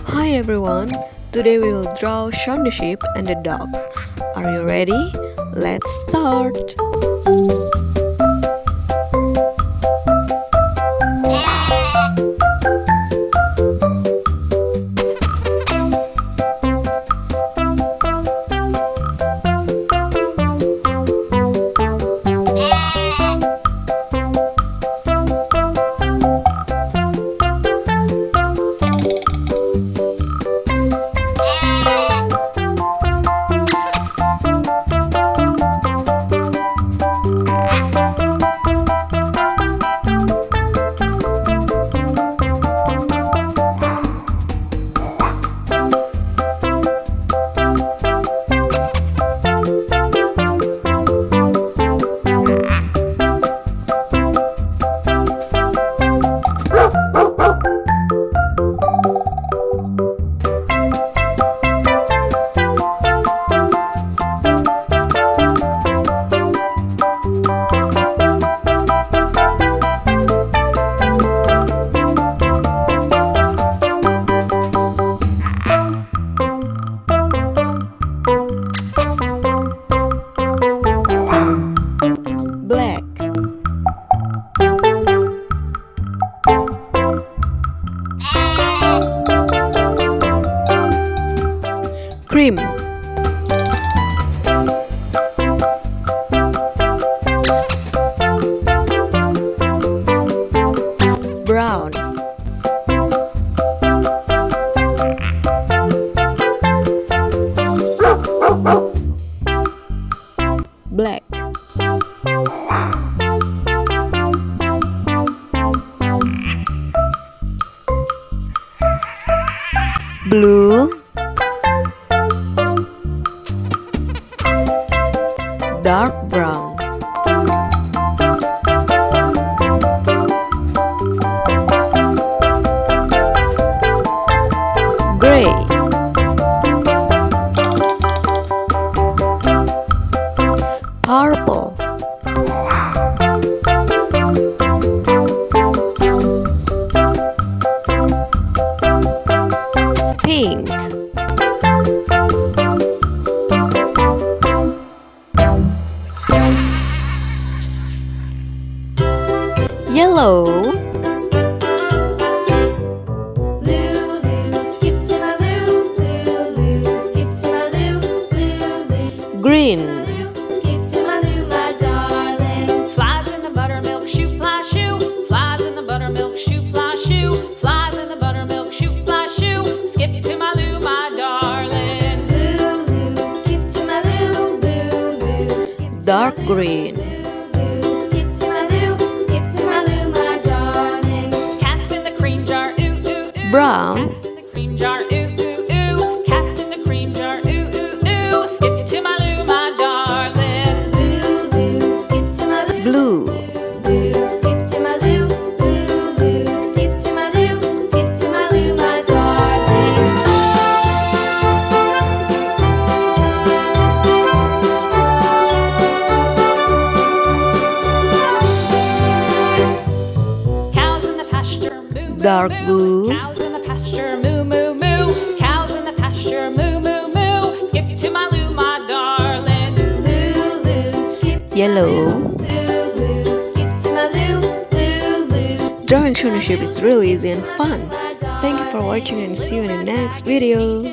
Hi everyone, today we will draw Shaun the sheep and the dog. Are you ready? Let's start! Black, cream, brown, black, blue, dark brown, gray, purple, pink, yellow, green, Skip to my loo, my darling. Flies in the buttermilk shoe, fly shoe. Flies in the buttermilk shoe, fly shoe. Flies in the buttermilk shoe, fly shoe. Skip to my loo, my darling. Loo, loo, skip to my loo, loo, loo. Skip to dark my loo, green, loo, loo. Skip to my loo, skip to my loo, my darling. Cats in the cream jar, ooh, ooh, ooh. brown, Cats in the cream jar, ooh, ooh, ooh. Cats in the cream jar, ooh, ooh, ooh. Skip to my loo, my darling. Loo, loo, skip to my loo. blue, Loo, skip to my loo, loo, loo, skip to my loo, skip to my loo, my darling. Cows in the pasture, moo, moo, dark moo. blue, Cows in the pasture, moo, moo, moo. Cows in the pasture, moo, moo, moo. Skip to my loo, my darling. Loo, loo, skip to yellow. loo, loo, skip to my loo, loo, loo. Drawing Shaun the sheep is really easy and fun. Thank you for watching and see you in the next video.